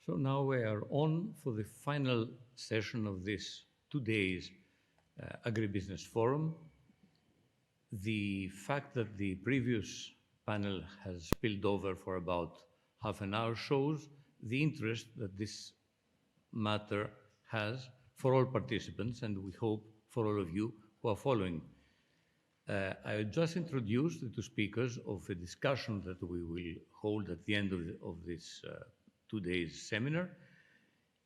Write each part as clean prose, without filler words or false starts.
So now we are on for the final session of this 2 days AgriBusiness Forum. The fact that the previous panel has spilled over for about half an hour shows the interest that this matter has for all participants, and we hope for all of you who are following. I just introduced the two speakers of a discussion that we will hold at the end of this 2 days seminar.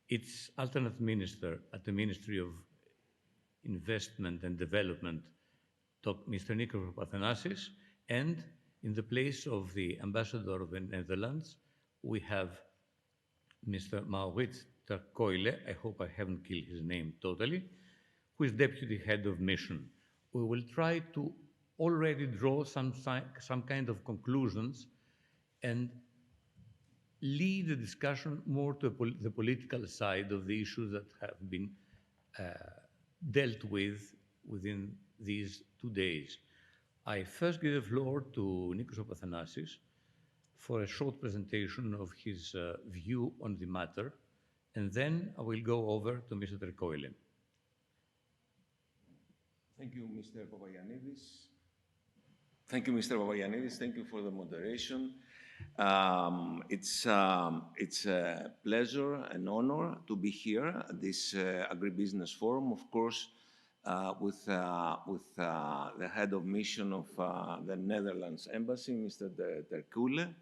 It's alternate minister at the Ministry of Investment and Development, Mr. Nikos Papathanassis, and in the place of the Ambassador of the Netherlands, we have Mr. Maurits, Kuile, I hope I haven't killed his name totally, who is Deputy Head of Mission. We will try to already draw some kind of conclusions and lead the discussion more to the political side of the issues that have been dealt with within these 2 days. I first give the floor to Nikos Papathanassis for a short presentation of his view on the matter, and then I will go over to Mr. Kuile. Thank you, Mr. Papagiannides. Thank you, Mr. Papagiannides. Thank you for the moderation. It's a pleasure and honor to be here at this AgriBusiness Forum, of course, with the head of mission of the Netherlands Embassy, Mr. Kuile,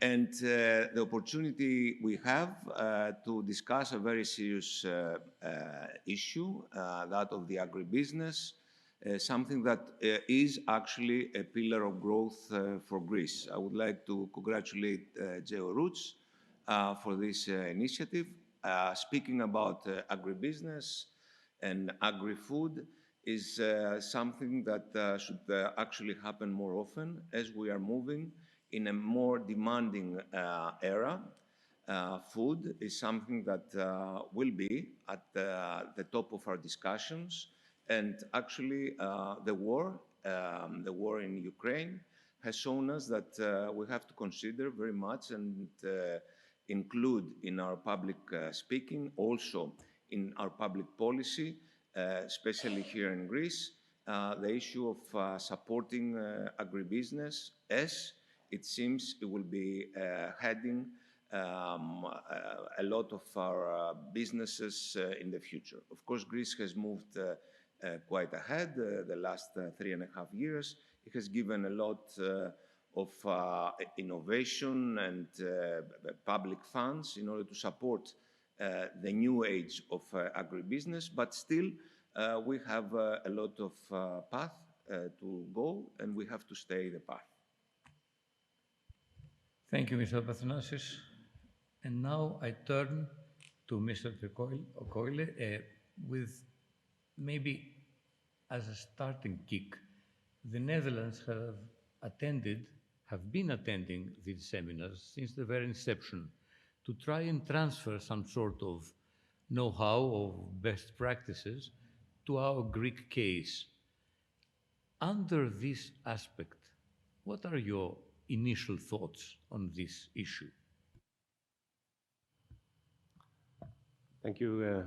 and the opportunity we have to discuss a very serious issue, that of the agribusiness, something that is actually a pillar of growth for Greece. I would like to congratulate Maurits for this initiative. Speaking about agribusiness and agri-food is something that should actually happen more often as we are moving in a more demanding era. Food is something that will be at the top of our discussions. And actually, the war in Ukraine has shown us that we have to consider very much and include in our public speaking, also in our public policy, especially here in Greece, the issue of supporting agribusiness, as it seems it will be heading a lot of our businesses in the future. Of course, Greece has moved quite ahead the last 3.5 years. It has given a lot of innovation and public funds in order to support the new age of agribusiness, but still we have a lot of path to go, and we have to stay the path. Thank you, Mr. Papathanassis. And now I turn to Mr. Kuile with maybe as a starting kick. The Netherlands have been attending these seminars since the very inception to try and transfer some sort of know-how or best practices to our Greek case. Under this aspect, what are your initial thoughts on this issue? Thank you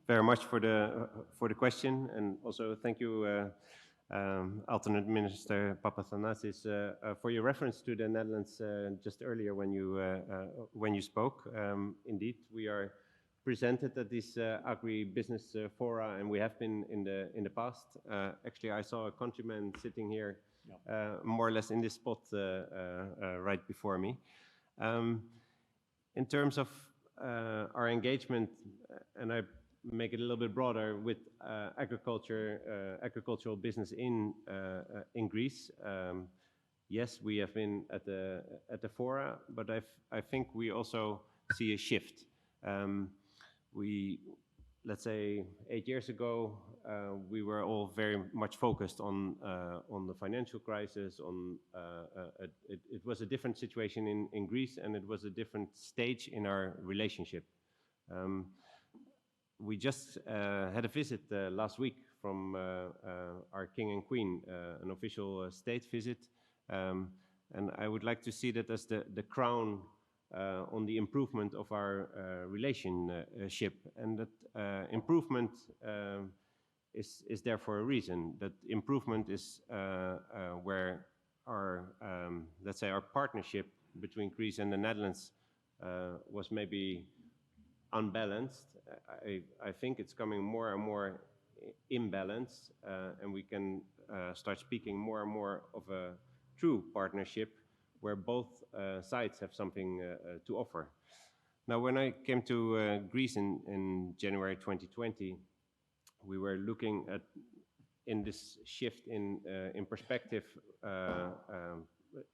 very much for the question, and also thank you, Alternate Minister Papathanassis, for your reference to the Netherlands just earlier when you spoke. Indeed, we are presented at this Agri-Business Fora, and we have been in the past. Actually, I saw a countryman sitting here, more or less in this spot right before me. In terms of our engagement, and I make it a little bit broader, with agricultural business in Greece. Yes, we have been at the fora, but I think we also see a shift. Let's say 8 years ago, we were all very much focused on the financial crisis. It was a different situation in Greece, and it was a different stage in our relationship. We just had a visit last week from our King and Queen, an official state visit, and I would like to see that as the crown on the improvement of our relationship, and that improvement is there for a reason. That improvement is where our, let's say, our partnership between Greece and the Netherlands was maybe unbalanced. I think it's coming more and more imbalanced, and we can start speaking more and more of a true partnership where both sides have something to offer. Now, when I came to Greece in January 2020, we were looking at, in this shift in perspective,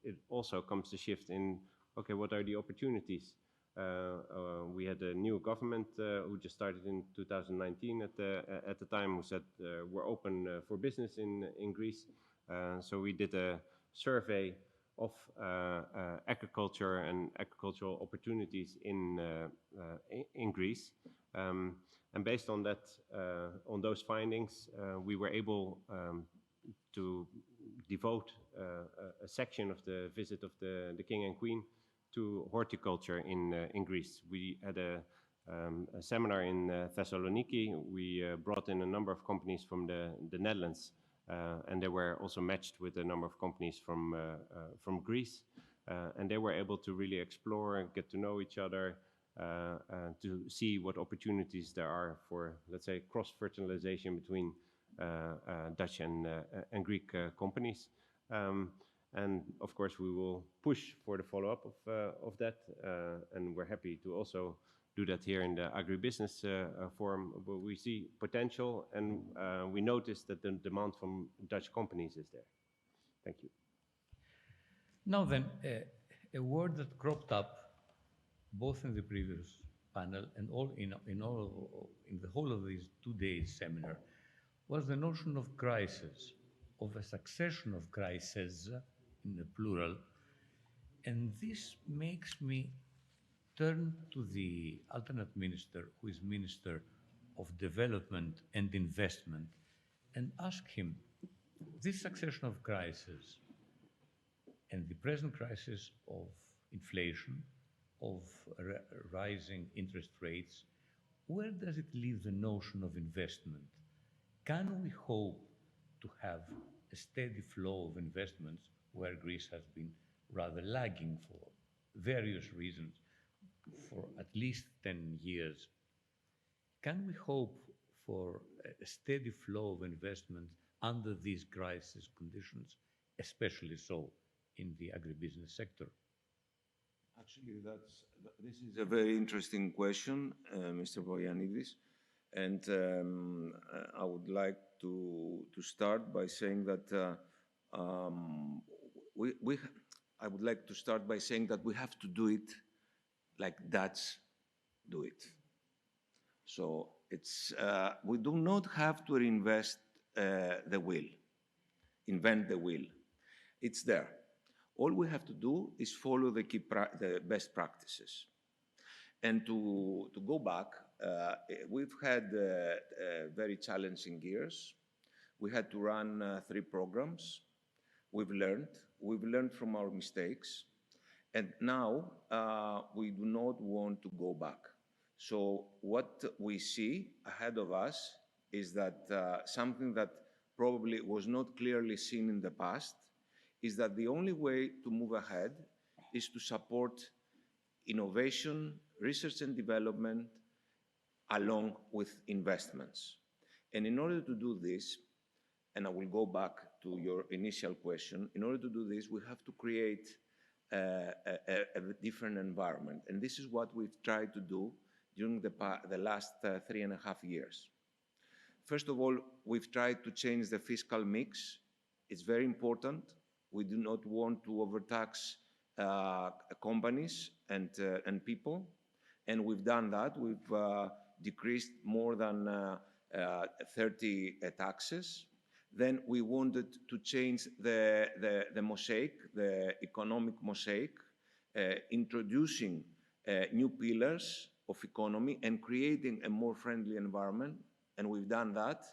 it also comes to shift in, okay, what are the opportunities? We had a new government who just started in 2019 at the time, who said we're open for business in Greece. So we did a survey of agriculture and agricultural opportunities in Greece. And based on that, on those findings, we were able to devote a section of the visit of the King and Queen to horticulture in Greece. We had a seminar in Thessaloniki. We brought in a number of companies from the Netherlands, and they were also matched with a number of companies from Greece. And they were able to really explore and get to know each other, to see what opportunities there are for, let's say, cross-fertilization between Dutch and Greek companies. And of course, we will push for the follow-up of that, and we're happy to also do that here in the AgriBusiness Forum. But we see potential, and we notice that the demand from Dutch companies is there. Thank you. Now then, a word that cropped up both in the previous panel and in the whole of these 2 days seminar was the notion of crisis, of a succession of crises in the plural. And this makes me turn to the alternate minister, who is Minister of Development and Investment, and ask him, this succession of crises and the present crisis of inflation, of rising interest rates, where does it leave the notion of investment? Can we hope to have a steady flow of investments where Greece has been rather lagging for various reasons for at least 10 years? Can we hope for a steady flow of investment under these crisis conditions, especially so in the agribusiness sector? Actually, this is a very interesting question, Mr. Papagiannides, and I would like to start by saying that I would like to start by saying that we have to do it like Dutch do it. So it's we do not have to reinvest the wheel, invent the wheel. It's there. All we have to do is follow the best practices. And to go back, we've had very challenging years. We had to run 3 programs. We've learned from our mistakes. And now we do not want to go back. So what we see ahead of us is that something that probably was not clearly seen in the past is that the only way to move ahead is to support innovation, research and development, along with investments. And in order to do this, and I will go back to your initial question, in order to do this, we have to create a different environment. And this is what we've tried to do during the last 3.5 years. First of all, we've tried to change the fiscal mix. It's very important. We do not want to overtax companies and people, and we've done that. We've decreased more than 30 taxes. Then we wanted to change the mosaic, the economic mosaic, introducing new pillars of economy and creating a more friendly environment, and we've done that.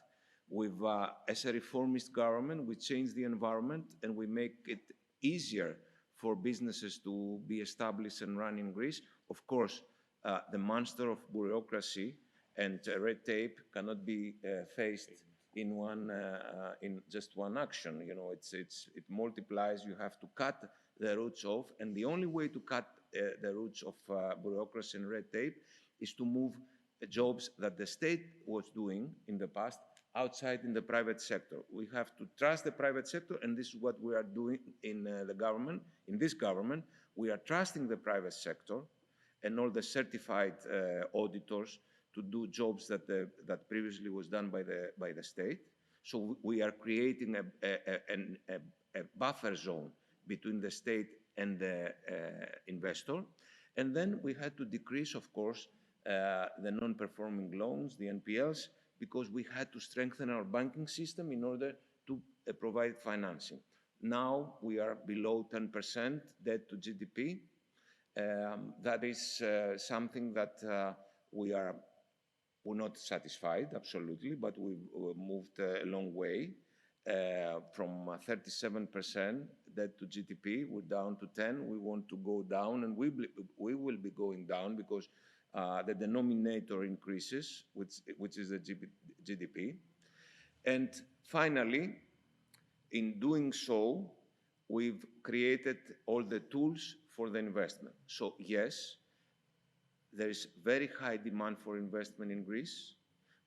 As a reformist government, we change the environment and we make it easier for businesses to be established and run in Greece. Of course, the monster of bureaucracy and red tape cannot be faced in just one action. You know, it multiplies. You have to cut the roots off, and the only way to cut the roots of bureaucracy and red tape is to move jobs that the state was doing in the past outside in the private sector. We have to trust the private sector, and this is what we are doing in the government. In this government, we are trusting the private sector and all the certified auditors to do jobs that previously was done by the state. So we are creating a buffer zone between the state and the investor. And then we had to decrease, of course, the non-performing loans, the NPLs, because we had to strengthen our banking system in order to provide financing. Now we are below 10% debt to GDP. That is something that we're not satisfied, absolutely, but we've moved a long way. From 37% debt to GDP, we're down to 10. We want to go down, and we will be going down because the denominator increases, which is the GDP. And finally, in doing so, we've created all the tools for the investment. So yes, there is very high demand for investment in Greece.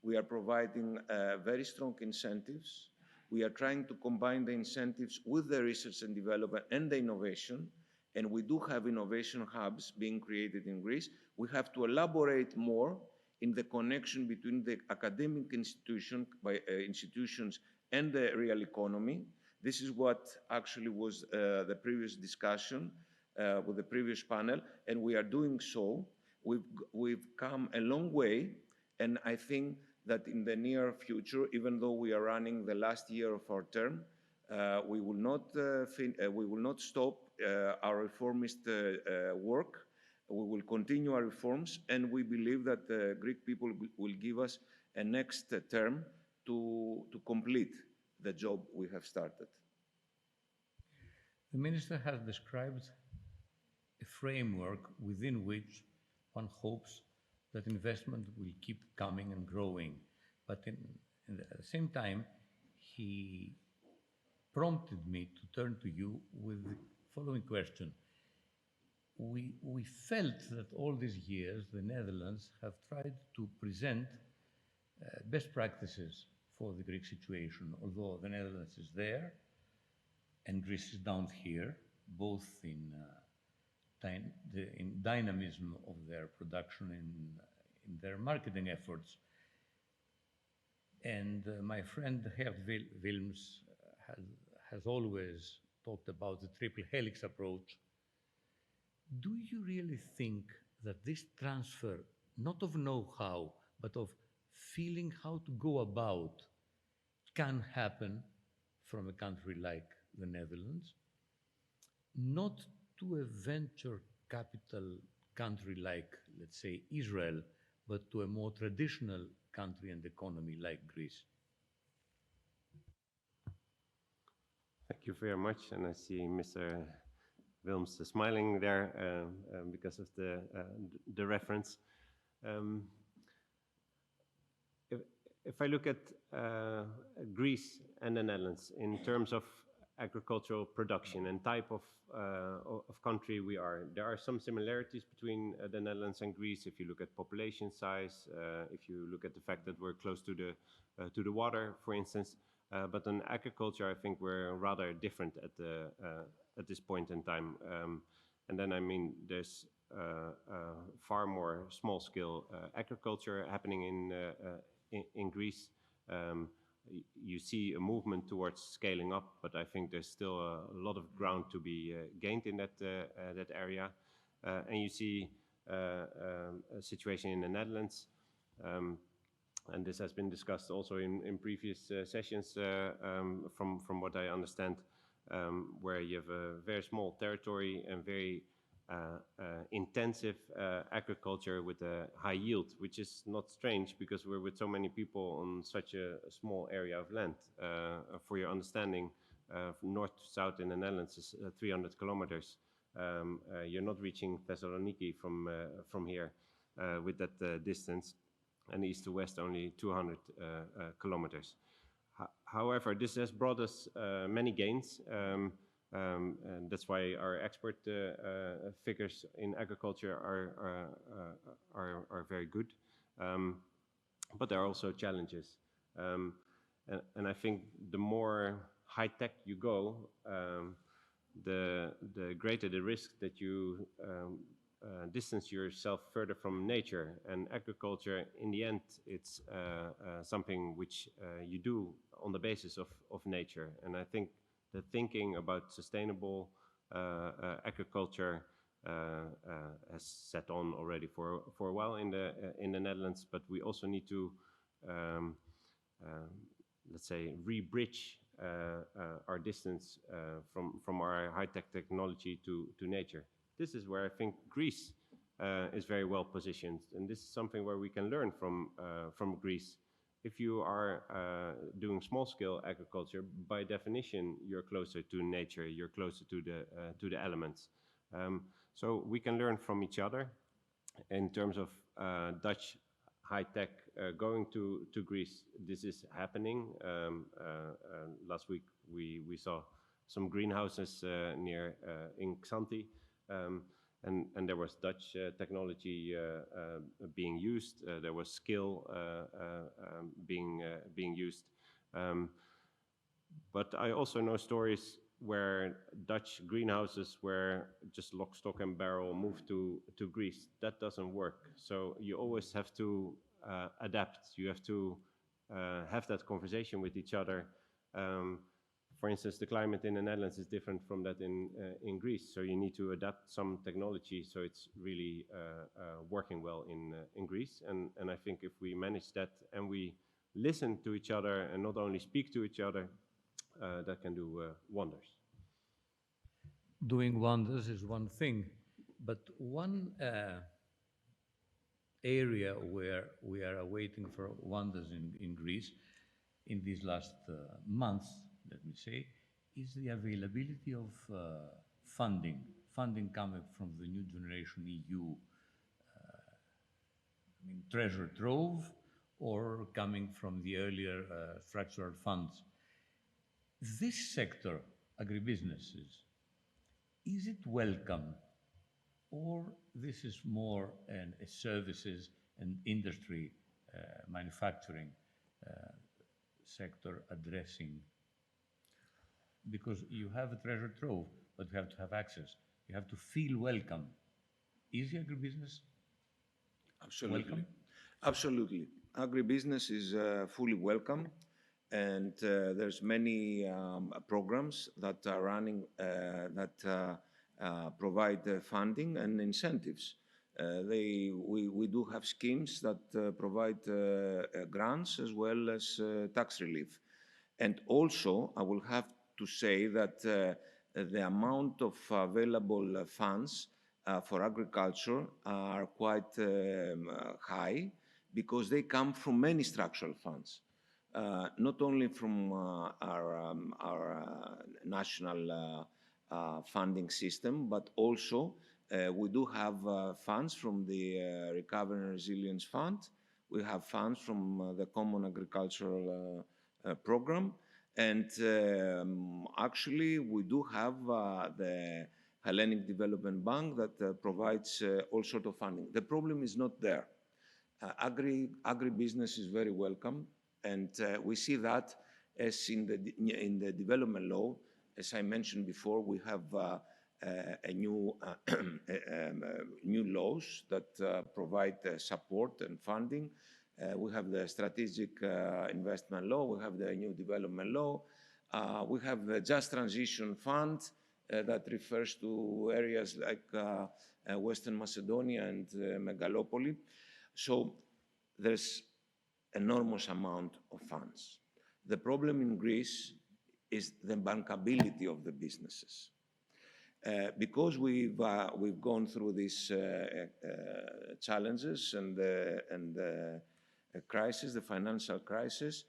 We are providing very strong incentives. We are trying to combine the incentives with the research and development and the innovation. And we do have innovation hubs being created in Greece. We have to elaborate more in the connection between the academic institutions and the real economy. This is what actually was the previous discussion with the previous panel, and we are doing so. We've come a long way, and I think that in the near future, even though we are running the last year of our term, we will not stop our reformist work. We will continue our reforms, and we believe that the Greek people will give us a next term to complete the job we have started. The Minister has described a framework within which one hopes that investment will keep coming and growing. But at the same time, he prompted me to turn to you with the following question. We felt that all these years the Netherlands have tried to present best practices for the Greek situation, although the Netherlands is there and Greece is down here, both in dynamism of their production, in their marketing efforts. And my friend Gert Wilms has always talked about the triple helix approach. Do you really think that this transfer, not of know-how, but of feeling how to go about, can happen from a country like the Netherlands, not to a venture capital country like, let's say, Israel, but to a more traditional country and economy like Greece? Thank you very much, and I see Mr. Wilms smiling there because of the reference. If I look at Greece and the Netherlands in terms of agricultural production and type of country we are, there are some similarities between the Netherlands and Greece. If you look at population size, if you look at the fact that we're close to the water, for instance. But in agriculture, I think we're rather different at this point in time. And then, I mean, there's far more small-scale agriculture happening in Greece. You see a movement towards scaling up, but I think there's still a lot of ground to be gained in that area. And you see a situation in the Netherlands, and this has been discussed also in previous sessions from what I understand, where you have a very small territory and very intensive agriculture with a high yield, which is not strange because we're with so many people on such a small area of land. For your understanding, from north to south in the Netherlands is 300 kilometers. You're not reaching Thessaloniki from here with that distance, and east to west only 200 kilometers. However, this has brought us many gains, and that's why our export figures in agriculture are very good. But there are also challenges, and I think the more high-tech you go, the greater the risk that you distance yourself further from nature. And agriculture, in the end, it's something which you do on the basis of nature. And I think the thinking about sustainable agriculture has set on already for a while in the Netherlands, but we also need to let's say re-bridge our distance from our high-tech technology to nature. This is where I think Greece is very well positioned, and this is something where we can learn from Greece. If you are doing small-scale agriculture, by definition, you're closer to nature, you're closer to the elements. So we can learn from each other. In terms of Dutch high-tech going to Greece, this is happening. Last week we saw some greenhouses near in Xanthi, and there was Dutch technology being used. There was skill being used. But I also know stories where Dutch greenhouses were just lock, stock, and barrel moved to Greece. That doesn't work. So you always have to adapt. You have to have that conversation with each other. For instance, the climate in the Netherlands is different from that in Greece. So you need to adapt some technology so it's really working well in Greece. And I think if we manage that and we listen to each other and not only speak to each other, that can do wonders. Doing wonders is one thing, but one area where we are awaiting for wonders in Greece in these last months, let me say, is the availability of funding coming from the New Generation EU, treasure trove, or coming from the earlier structural funds. This sector, agribusinesses, is it welcome, or this is more a services and industry, manufacturing sector addressing? Because you have a treasure trove, but you have to have access. You have to feel welcome. Is the agribusiness welcome? Absolutely. Agribusiness is fully welcome. And there's many programs that are running that provide funding and incentives. We do have schemes that provide grants as well as tax relief. And also, I will have to say that the amount of available funds for agriculture are quite high because they come from many structural funds. Not only from our national funding system, but also we do have funds from the Recovery and Resilience Fund. We have funds from the Common Agricultural Program. And actually, we do have the Hellenic Development Bank that provides all sorts of funding. The problem is not there. Agribusiness is very welcome. And we see that as in the development law, as I mentioned before, we have a new laws that provide support and funding. We have the strategic investment law. We have the new development law. We have the Just Transition Fund that refers to areas like Western Macedonia and Megalopoli. So there's enormous amount of funds. The problem in Greece is the bankability of the businesses. Because we've gone through these challenges and the crisis, the financial crisis,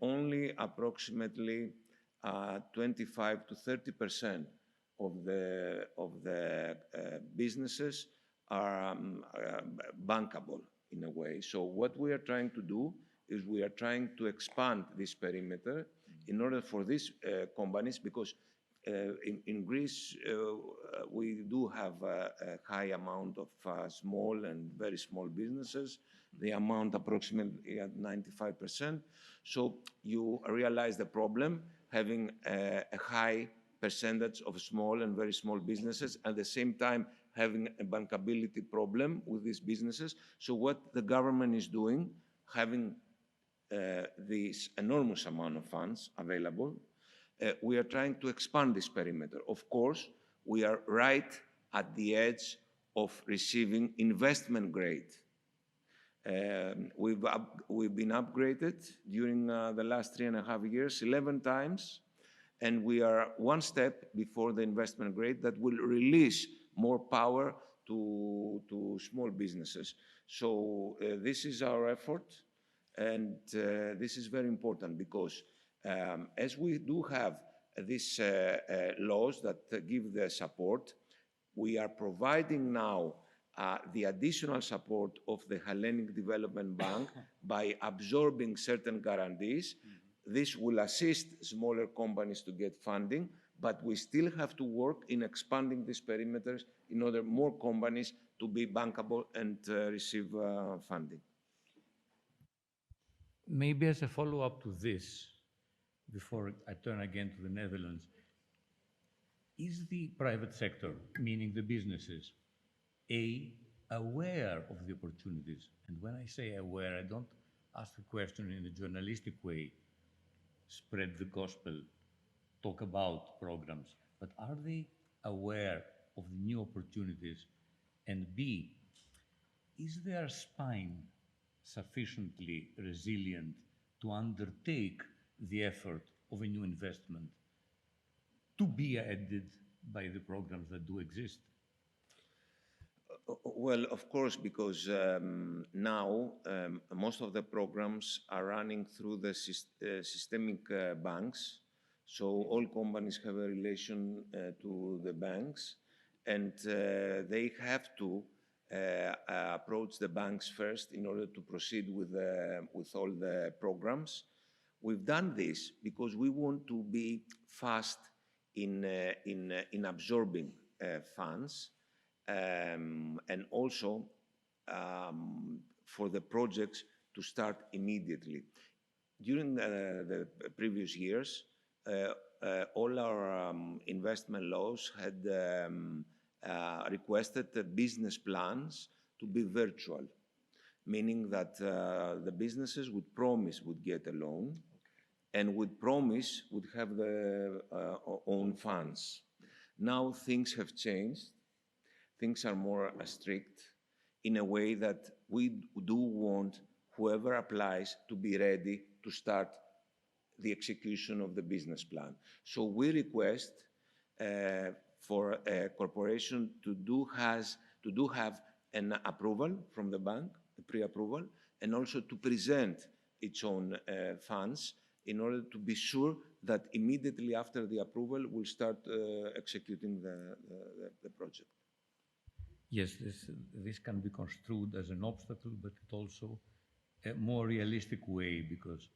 only approximately 25 to 30% of the businesses are bankable in a way. So what we are trying to do is we are trying to expand this perimeter in order for these companies, because in Greece we do have a high amount of small and very small businesses. They amount approximately at 95%. So you realize the problem, having a high percentage of small and very small businesses, at the same time having a bankability problem with these businesses. So what the government is doing, having this enormous amount of funds available, we are trying to expand this perimeter. Of course, we are right at the edge of receiving investment grade. We've been upgraded during the last 3.5 years, 11 times, and we are one step before the investment grade that will release more power to small businesses. So this is our effort, and this is very important because as we do have these laws that give the support, we are providing now the additional support of the Hellenic Development Bank by absorbing certain guarantees. This will assist smaller companies to get funding, but we still have to work in expanding these perimeters in order more companies to be bankable and receive funding. Maybe as a follow-up to this, before I turn again to the Netherlands, is the private sector, meaning the businesses, aware of the opportunities? And when I say aware, I don't ask the question in a journalistic way, spread the gospel, talk about programs, but are they aware of the new opportunities? And B, is their spine sufficiently resilient to undertake the effort of a new investment to be added by the programs that do exist? Well, of course, because now most of the programs are running through the systemic banks. So all companies have a relation to the banks, and they have to approach the banks first in order to proceed with all the programs. We've done this because we want to be fast in absorbing funds, and also for the projects to start immediately. During the previous years, all our investment laws had requested the business plans to be virtual, meaning that the businesses would promise would get a loan and would promise would have their own funds. Now things have changed. Things are more strict in a way that we do want whoever applies to be ready to start the execution of the business plan. So we request for a corporation to have an approval from the bank, a pre-approval, and also to present its own funds in order to be sure that immediately after the approval we'll start executing the project. Yes, this can be construed as an obstacle, but it's also a more realistic way, because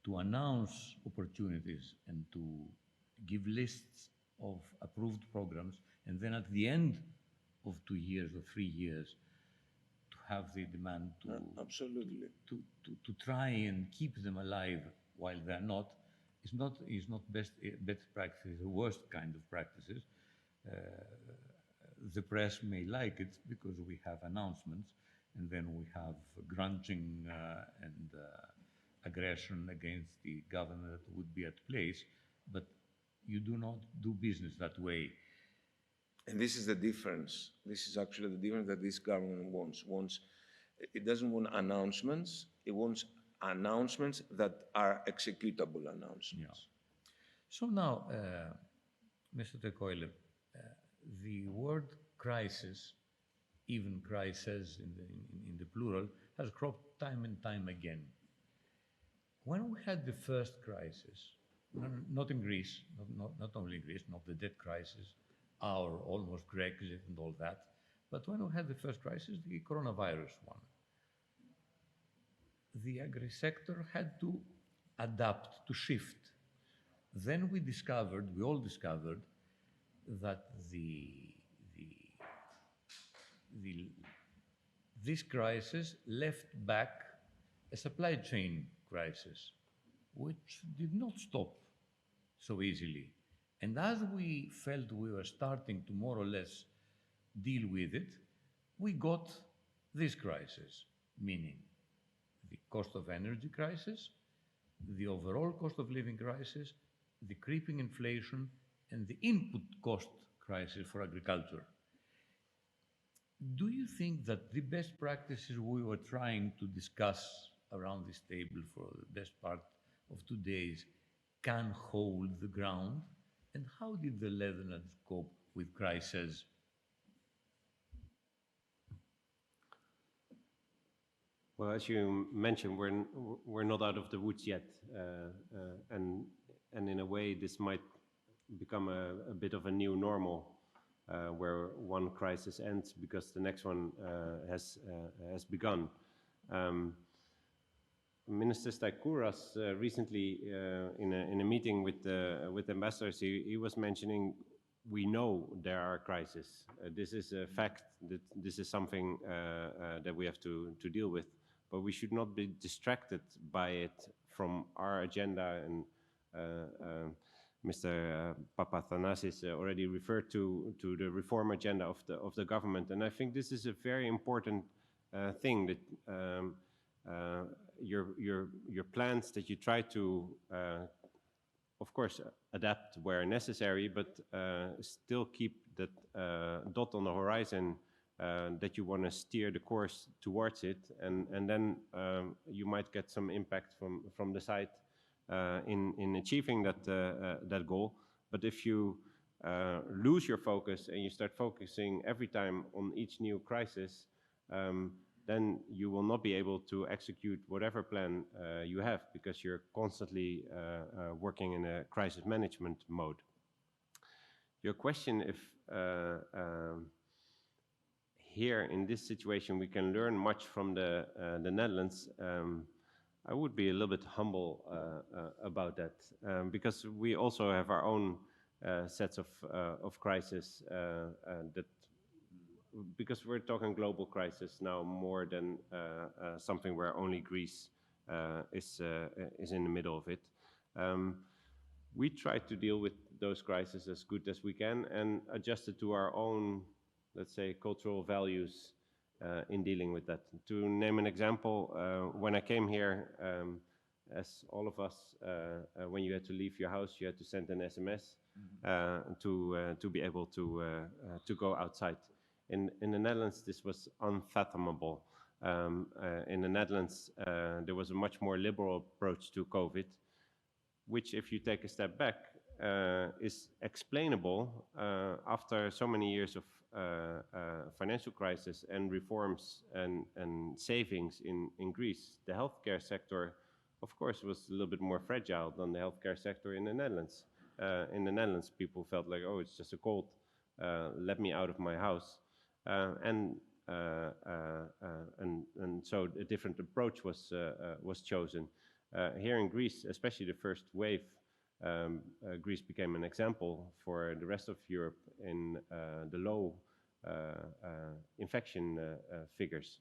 to announce opportunities and to give lists of approved programs, and then at the end of 2 years or 3 years, to have the demand to absolutely to try and keep them alive while they're not, is not best practice, the worst kind of practices. The press may like it because we have announcements, and then we have grunting and aggression against the government that would be at place, but you do not do business that way. And this is the difference. This is actually the difference that this government wants. It doesn't want announcements. It wants announcements that are executable announcements. Yeah. So now, Mr. Kuile, the word crisis, even crises in the plural, has cropped time and time again. When we had the first crisis, not in Greece, not only in Greece, not the debt crisis, our almost Brexit and all that. But when we had the first crisis, the coronavirus one, the agri-sector had to adapt, to shift. Then we all discovered, that this crisis left back a supply chain crisis, which did not stop so easily. And as we felt we were starting to more or less deal with it, we got this crisis, meaning the cost of energy crisis, the overall cost of living crisis, the creeping inflation, and the input cost crisis for agriculture. Do you think that the best practices we were trying to discuss around this table for the best part of 2 days can hold the ground? And how did the Netherlands cope with crises? Well, as you mentioned, we're not out of the woods yet, and in a way, this might become a bit of a new normal, where one crisis ends because the next one has begun. Minister Staikouras recently, in a meeting with ambassadors, he was mentioning, we know there are crises. This is a fact. That this is something that we have to deal with. But we should not be distracted by it from our agenda. And Mr. Papathanassis already referred to the reform agenda of the government. And I think this is a very important thing, that your plans, that you try to, of course, adapt where necessary, but still keep that dot on the horizon, that you want to steer the course towards it, and then you might get some impact from the side in achieving that goal. But if you lose your focus and you start focusing every time on each new crisis, then you will not be able to execute whatever plan you have, because you're constantly working in a crisis management mode. Your question, if here in this situation we can learn much from the Netherlands, I would be a little bit humble about that, because we also have our own sets of crises, that, because we're talking global crisis now more than something where only Greece is in the middle of it. We try to deal with those crises as good as we can and adjust it to our own, let's say, cultural values in dealing with that. To name an example, when I came here, as all of us, when you had to leave your house, you had to send an SMS to be able to go outside. In the Netherlands, this was unfathomable. In the Netherlands, there was a much more liberal approach to COVID, which, if you take a step back, is explainable after so many years of financial crisis and reforms and savings in Greece. The healthcare sector, of course, was a little bit more fragile than the healthcare sector in the Netherlands. In the Netherlands, people felt like, oh, it's just a cold, let me out of my house. And so a different approach was chosen. Here in Greece, especially the first wave, Greece became an example for the rest of Europe in the low infection figures.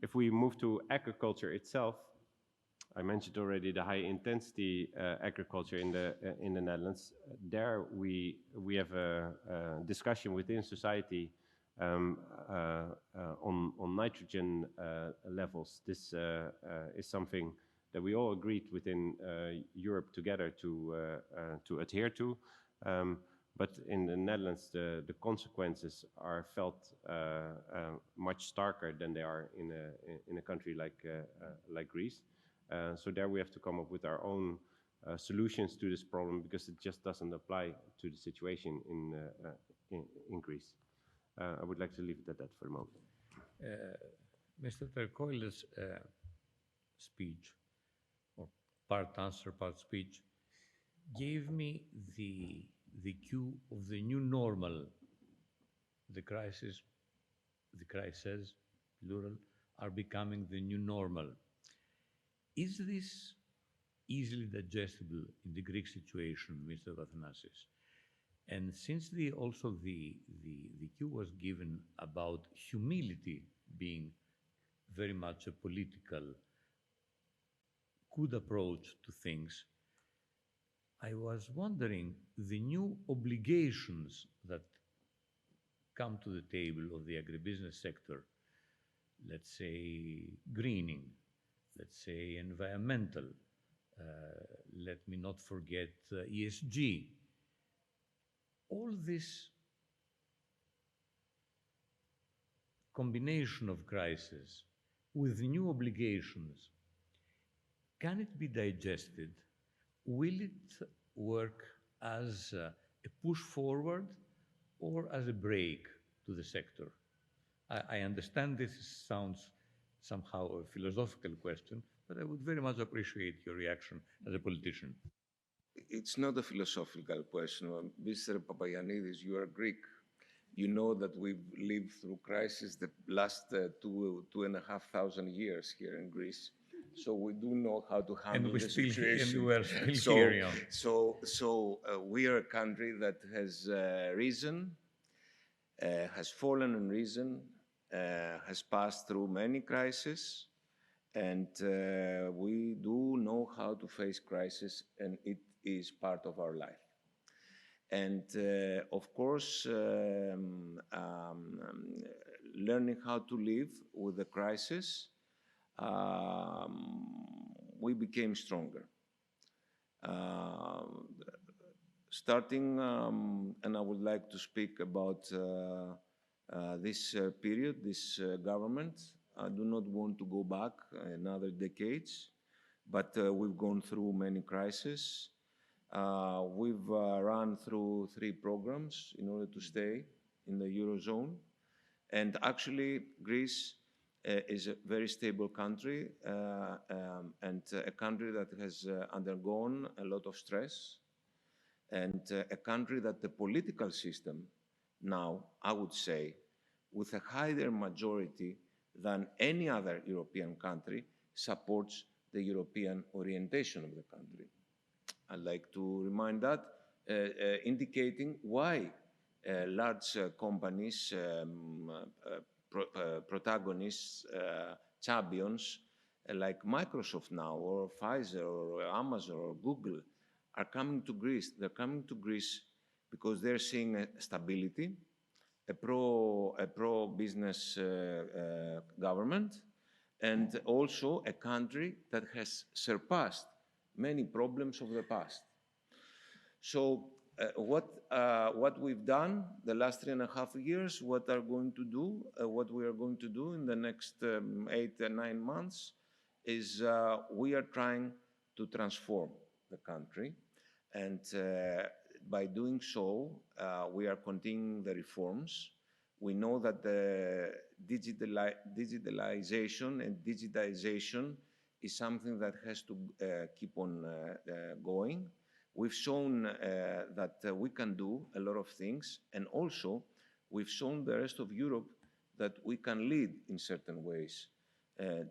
If we move to agriculture itself, I mentioned already the high intensity agriculture in the Netherlands. There we have a discussion within society on nitrogen levels. This is something that we all agreed within Europe together to adhere to. But in the Netherlands, the consequences are felt much starker than they are in a country like Greece. So there we have to come up with our own solutions to this problem, because it just doesn't apply to the situation in Greece. I would like to leave it at that for the moment. Mr. Kuile's speech, or part answer, part speech, gave me the the cue of the new normal. The crises, plural, are becoming the new normal. Is this easily digestible in the Greek situation, Mr. Papathanassis? And since also the cue was given about humility being very much a political, good approach to things, I was wondering the new obligations that come to the table of the agribusiness sector, let's say greening, let's say environmental, let me not forget ESG. All this combination of crises with new obligations, can it be digested? Will it work as a push forward or as a break to the sector? I understand this sounds somehow a philosophical question, but I would very much appreciate your reaction as a politician. It's not a philosophical question. Mr. Papagiannides, you are Greek. You know that we've lived through crisis the last 2,500 years here in Greece. So we do know how to handle the situation. And we are still here. Yeah. So we are a country that has risen, has fallen and risen, has passed through many crises, and we do know how to face crisis, and it is part of our life. And of course, learning how to live with the crisis, we became stronger. Starting, and I would like to speak about this period, this government. I do not want to go back another decades, but we've gone through many crises. We've run through 3 programs in order to stay in the Eurozone. And actually, Greece is a very stable country and a country that has undergone a lot of stress, and a country that the political system now, I would say, with a higher majority than any other European country, supports the European orientation of the country. I'd like to remind that, indicating why large companies, protagonists, champions like Microsoft now, or Pfizer, or Amazon, or Google, are coming to Greece. They're coming to Greece because they're seeing stability, a pro-business government, and also a country that has surpassed many problems of the past. So what we've done the last 3.5 years, what we are going to do in the next 8 and 9 months is we are trying to transform the country, and by doing so, we are continuing the reforms. We know that the digitalization and digitization is something that has to keep on going. We've shown that we can do a lot of things, and also we've shown the rest of Europe that we can lead in certain ways.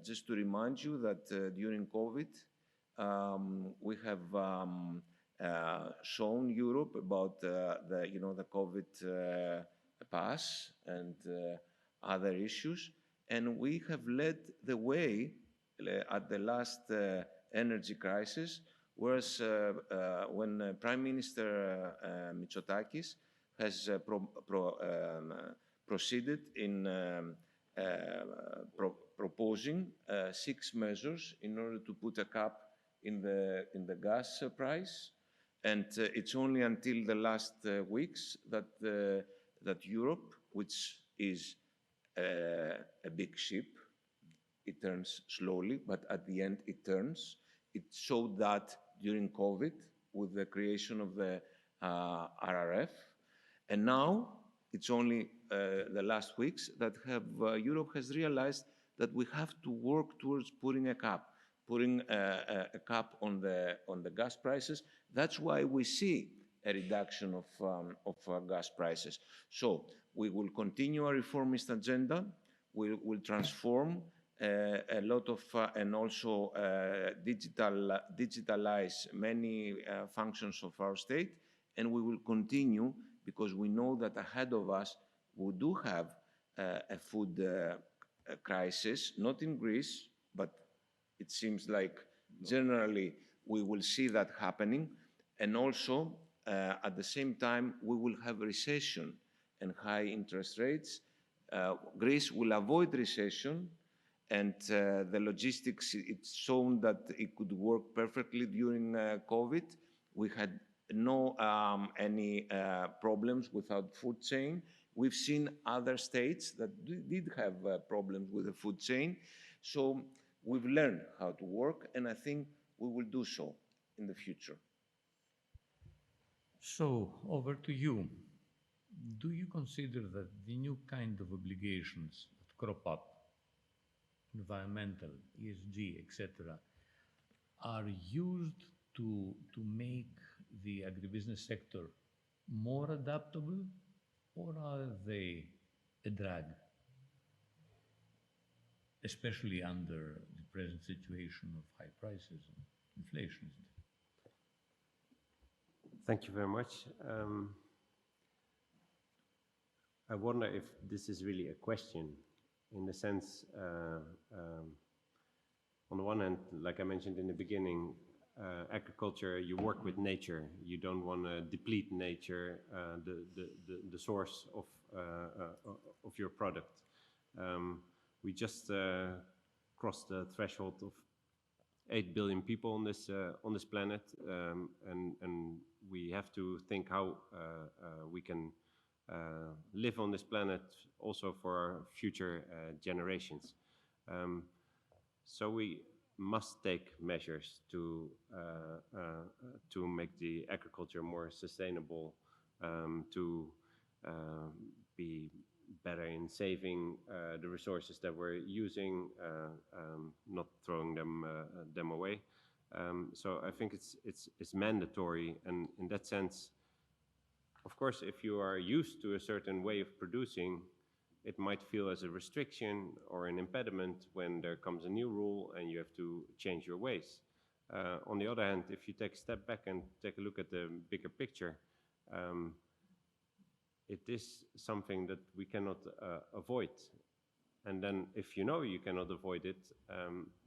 Just to remind you that during COVID, we have shown Europe about the COVID pass and other issues, and we have led the way at the last energy crisis, whereas when Prime Minister Mitsotakis has proceeded in proposing 6 measures in order to put a cap in the gas price, and it's only until the last weeks that Europe, which is a big ship, it turns slowly, but at the end it turns. It showed that during COVID with the creation of the RRF, and now it's only the last weeks that Europe has realized that we have to work towards putting a cap on the gas prices. That's why we see a reduction of gas prices. So we will continue our reformist agenda. We will transform a lot of and also digitalize many functions of our state, and we will continue because we know that ahead of us we do have a food crisis, not in Greece, but it seems like generally we will see that happening. And also, at the same time, we will have recession and high interest rates. Greece will avoid recession, and the logistics, it's shown that it could work perfectly during COVID. We had no any problems without food chain. We've seen other states that did have problems with the food chain. So we've learned how to work, and I think we will do so in the future. So, over to you. Do you consider that the new kind of obligations that crop up, environmental, ESG, etc., are used to make the agribusiness sector more adaptable, or are they a drag, especially under the present situation of high prices and inflation? Thank you very much. I wonder if this is really a question, in the sense, on the one hand, like I mentioned in the beginning, agriculture, you work with nature. You don't want to deplete nature, the source of your product. We just crossed the threshold of 8 billion people on this planet, and we have to think how we can live on this planet also for our future generations. So we must take measures to make the agriculture more sustainable, to be better in saving the resources that we're using, not throwing them away. So I think it's mandatory, and in that sense, of course, if you are used to a certain way of producing, it might feel as a restriction or an impediment when there comes a new rule and you have to change your ways. On the other hand, if you take a step back and take a look at the bigger picture, it is something that we cannot avoid. And then if you know you cannot avoid it,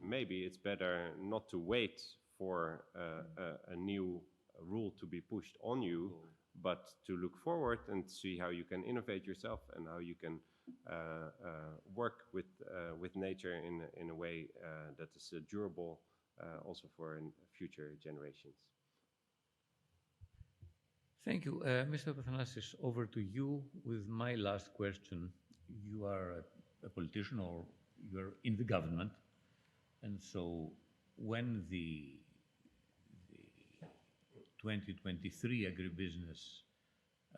maybe it's better not to wait for a new rule to be pushed on you, but to look forward and see how you can innovate yourself and how you can work with nature in a way that is durable also for future generations. Thank you. Mr. Papathanassis, over to you with my last question. You are a politician, or you're in the government, and so when the 2023 agribusiness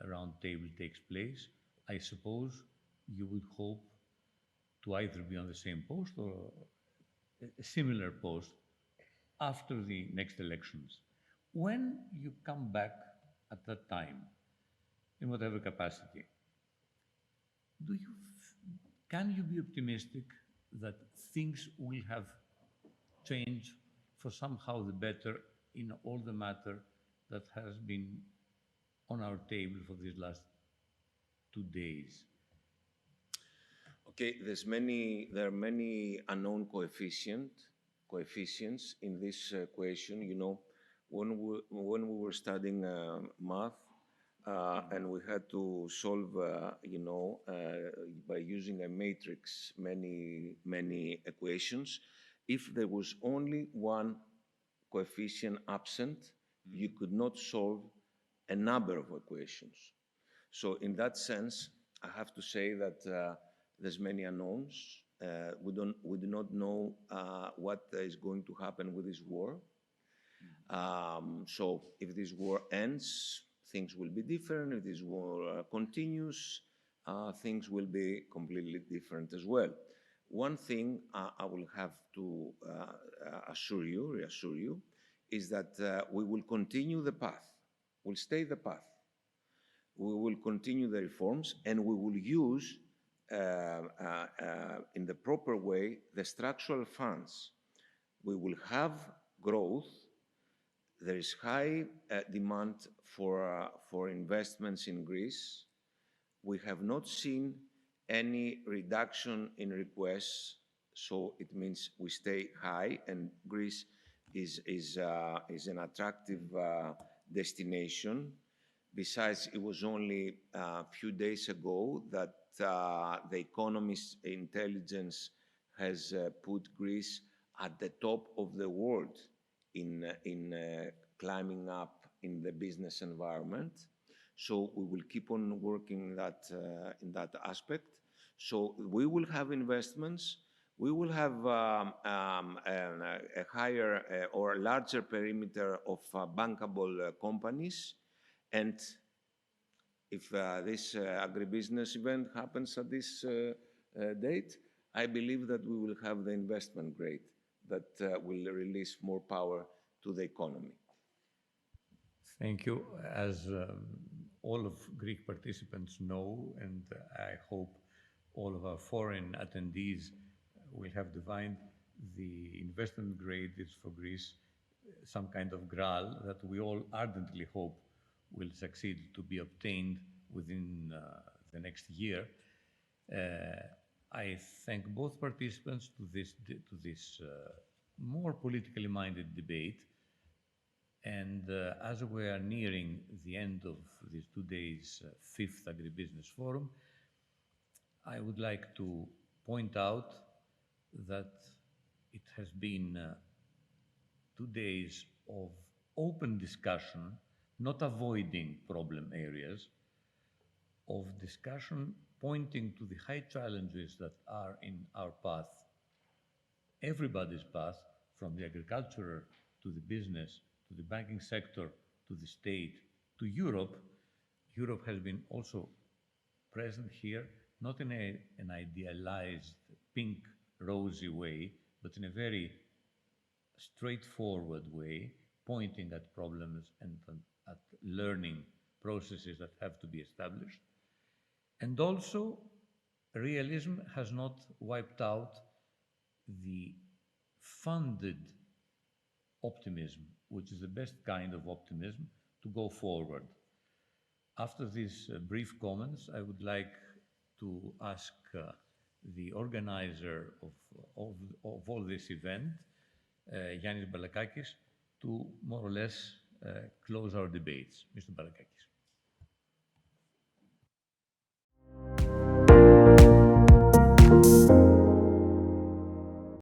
roundtable takes place, I suppose you would hope to either be on the same post or a similar post after the next elections. When you come back at that time, in whatever capacity, can you be optimistic that things will have changed for somehow the better in all the matter that has been on our table for these last 2 days? Okay, there are many unknown coefficients in this equation. You know, when we were studying math and we had to solve, by using a matrix, many equations, if there was only one coefficient absent, you could not solve a number of equations. So in that sense, I have to say that there's many unknowns. We do not know what is going to happen with this war. So if this war ends, things will be different. If this war continues, things will be completely different as well. One thing I will have to reassure you, is that we will continue the path. will stay the path. We will continue the reforms, and we will use, in the proper way, the structural funds. We will have growth. There is high demand for investments in Greece. We have not seen any reduction in requests, so it means we stay high, and Greece is an attractive destination. Besides, it was only a few days ago that the Economist Intelligence has put Greece at the top of the world in climbing up in the business environment. So we will keep on working in that aspect. So we will have investments. We will have a higher or a larger perimeter of bankable companies. And if this agribusiness event happens at this date, I believe that we will have the investment grade that will release more power to the economy. Thank you. As all of Greek participants know, and I hope all of our foreign attendees will have defined, the investment grade is for Greece some kind of graal that we all ardently hope will succeed to be obtained within the next year. I thank both participants to this more politically minded debate. And as we are nearing the end of this 2 days' fifth AgriBusiness Forum, I would like to point out that it has been 2 days of open discussion, not avoiding problem areas, of discussion pointing to the high challenges that are in our path, everybody's path, from the agricultural to the business, to the banking sector, to the state, to Europe. Europe has been also present here, not in an idealized, pink, rosy way, but in a very straightforward way, pointing at problems and at learning processes that have to be established. And also, realism has not wiped out the funded optimism, which is the best kind of optimism to go forward. After these brief comments, I would like to ask the organizer of all this event, Yannis Balakakis, to more or less close our debates. Mr. Balakakis.